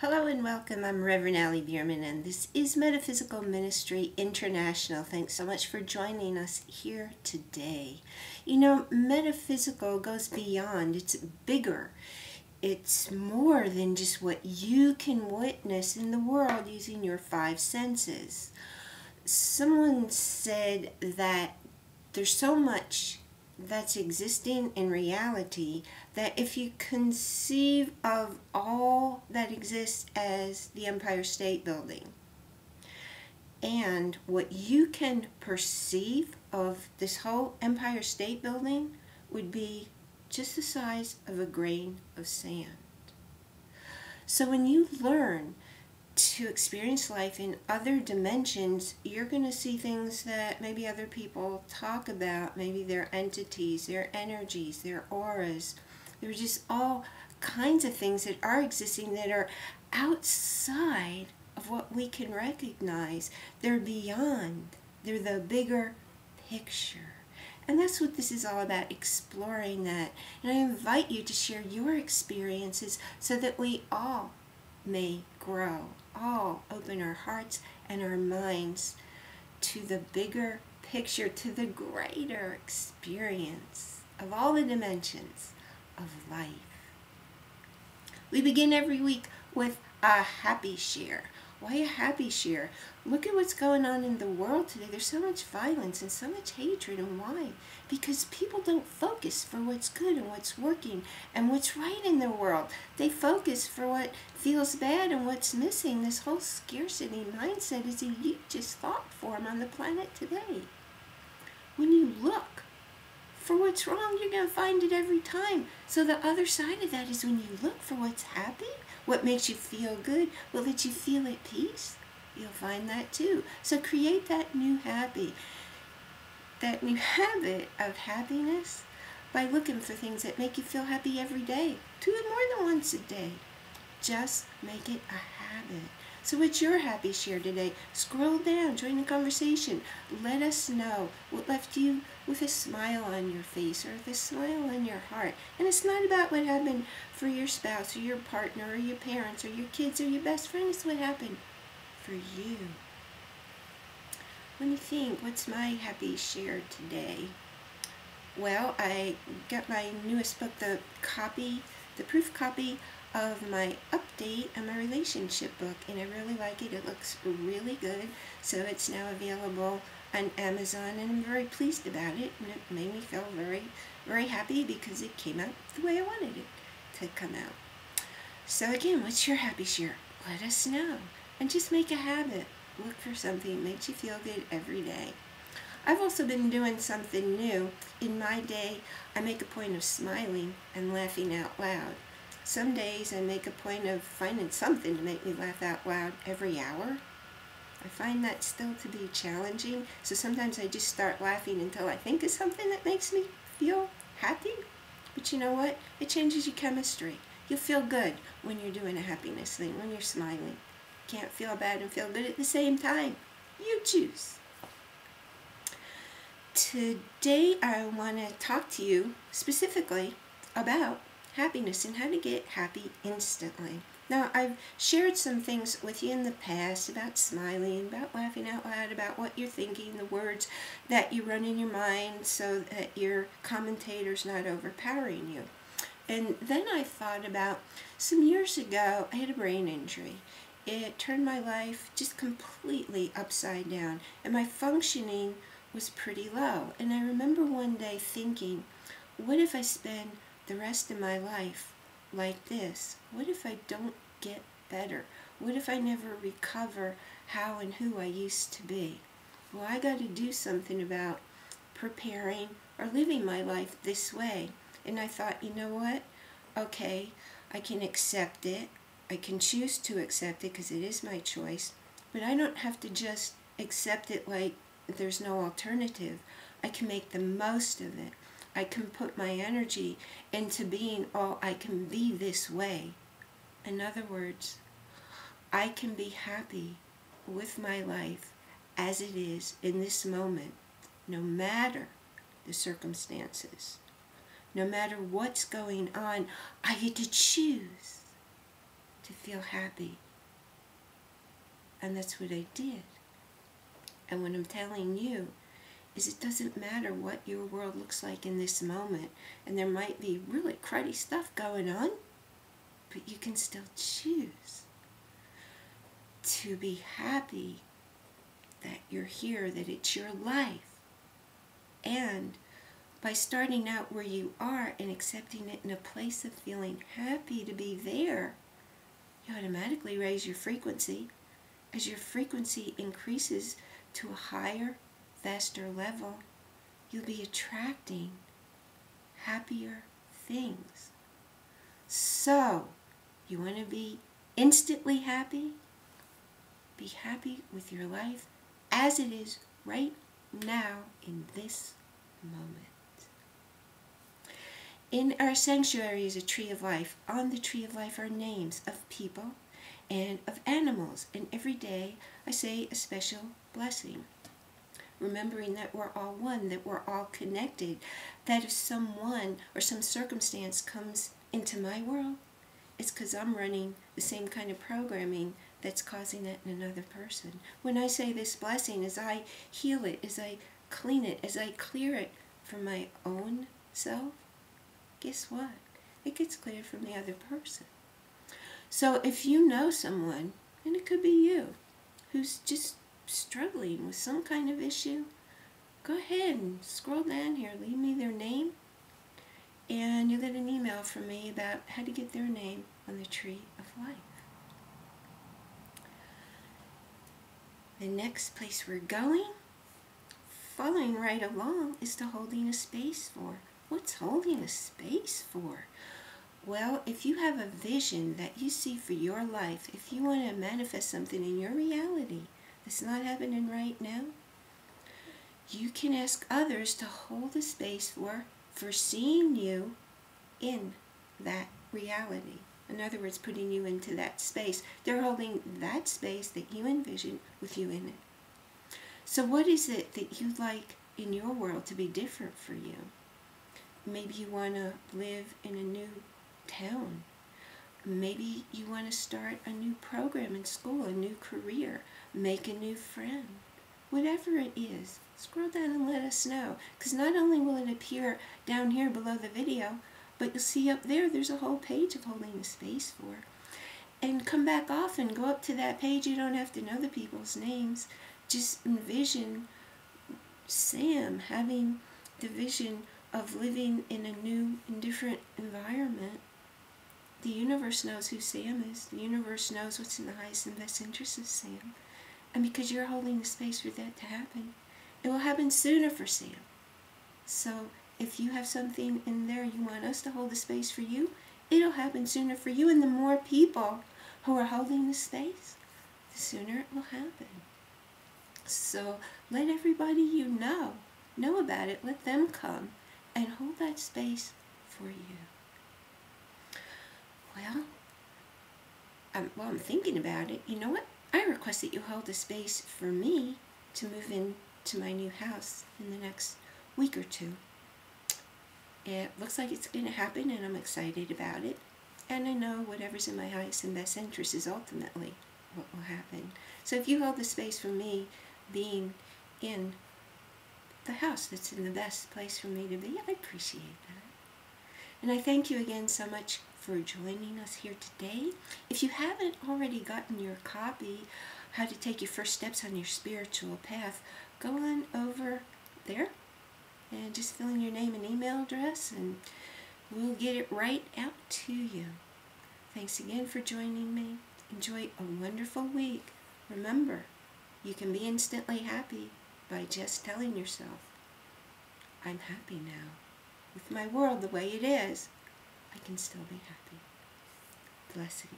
Hello and welcome. I'm Reverend Allie Bierman, and this is Metaphysical Ministry International. Thanks so much for joining us here today. You know, metaphysical goes beyond, it's bigger. It's more than just what you can witness in the world using your five senses. Someone said that there's so much that's existing in reality that if you conceive of all that exists as the Empire State Building and what you can perceive of this whole Empire State Building would be just the size of a grain of sand. So when you learn to experience life in other dimensions, you're going to see things that maybe other people talk about. Maybe they're entities, they're energies, they're auras. They're just all kinds of things that are existing that are outside of what we can recognize. They're beyond. They're the bigger picture. And that's what this is all about, exploring that. And I invite you to share your experiences so that we all may grow, all open our hearts and our minds to the bigger picture, to the greater experience of all the dimensions of life. We begin every week with a happy share. Why a happy share? Look at what's going on in the world today. There's so much violence and so much hatred. And why? Because people don't focus for what's good and what's working and what's right in the world. They focus for what feels bad and what's missing. This whole scarcity mindset is a hugest thought form on the planet today. When you look for what's wrong, you're going to find it every time. So the other side of that is when you look for what's happy, what makes you feel good, what lets you feel at peace, you'll find that too. So create that new habit of happiness by looking for things that make you feel happy every day. Do it more than once a day. Just make it a habit. So what's your happy share today? Scroll down, join the conversation. Let us know what left you with a smile on your face or with a smile on your heart. And it's not about what happened for your spouse or your partner or your parents or your kids or your best friend. It's what happened for you. Let me think, what's my happy share today? Well, I got my newest book, the proof copy of my update on my relationship book, and I really like it. It looks really good, so it's now available on Amazon, and I'm very pleased about it, and it made me feel very, very happy because it came out the way I wanted it to come out. So again, what's your happy share? Let us know, and just make a habit. Look for something that makes you feel good every day. I've also been doing something new. In my day, I make a point of smiling and laughing out loud. Some days I make a point of finding something to make me laugh out loud every hour. I find that still to be challenging, so sometimes I just start laughing until I think of something that makes me feel happy. But you know what? It changes your chemistry. You'll feel good when you're doing a happiness thing, when you're smiling. You can't feel bad and feel good at the same time. You choose. Today I want to talk to you specifically about happiness and how to get happy instantly. Now, I've shared some things with you in the past about smiling, about laughing out loud, about what you're thinking, the words that you run in your mind so that your commentator's not overpowering you. And then I thought about some years ago, I had a brain injury. It turned my life just completely upside down, and my functioning was pretty low. And I remember one day thinking, what if I spend the rest of my life like this? What if I don't get better? What if I never recover how and who I used to be? Well, I got to do something about preparing or living my life this way. And I thought, you know what? Okay, I can accept it. I can choose to accept it because it is my choice. But I don't have to just accept it like there's no alternative. I can make the most of it. I can put my energy into being, oh, I can be this way. In other words, I can be happy with my life as it is in this moment, no matter the circumstances. No matter what's going on, I get to choose to feel happy. And that's what I did. And what I'm telling you is it doesn't matter what your world looks like in this moment. And there might be really cruddy stuff going on, but you can still choose to be happy that you're here, that it's your life. And by starting out where you are and accepting it in a place of feeling happy to be there, you automatically raise your frequency. As your frequency increases to a higher, faster level, you'll be attracting happier things. So, you want to be instantly happy? Be happy with your life as it is right now in this moment. In our sanctuary is a tree of life. On the tree of life are names of people and of animals. And every day I say a special blessing, remembering that we're all one, that we're all connected, that if someone or some circumstance comes into my world, it's because I'm running the same kind of programming that's causing it in another person. When I say this blessing, as I heal it, as I clean it, as I clear it from my own self, guess what? It gets cleared from the other person. So if you know someone, and it could be you, who's just struggling with some kind of issue, go ahead and scroll down here, leave me their name, and you'll get an email from me about how to get their name on the tree of life. The next place we're going, following right along, is to holding a space for. What's holding a space for? Well, if you have a vision that you see for your life, if you want to manifest something in your reality that's not happening right now, you can ask others to hold a space for seeing you in that reality. In other words, putting you into that space. They're holding that space that you envision with you in it. So what is it that you'd like in your world to be different for you? Maybe you want to live in a new town. Maybe you want to start a new program in school, a new career, make a new friend. Whatever it is, scroll down and let us know. Because not only will it appear down here below the video, but you'll see up there, there's a whole page of holding a space for. And come back off and go up to that page. You don't have to know the people's names. Just envision Sam having the vision of living in a new and different environment. The universe knows who Sam is. The universe knows what's in the highest and best interest of Sam. And because you're holding the space for that to happen, it will happen sooner for Sam. So if you have something in there you want us to hold the space for you, it'll happen sooner for you. And the more people who are holding the space, the sooner it will happen. So let everybody you know about it. Let them come and hold that space for you. Well, while I'm thinking about it, you know what? I request that you hold a space for me to move into my new house in the next week or two. It looks like it's going to happen, and I'm excited about it. And I know whatever's in my highest and best interest is ultimately what will happen. So if you hold the space for me being in the house that's in the best place for me to be, I appreciate that. And I thank you again so much for joining us here today. If you haven't already gotten your copy, How to Take Your First Steps on Your Spiritual Path, go on over there and just fill in your name and email address, and we'll get it right out to you. Thanks again for joining me. Enjoy a wonderful week. Remember, you can be instantly happy by just telling yourself, I'm happy now. With my world the way it is, I can still be happy. Blessings.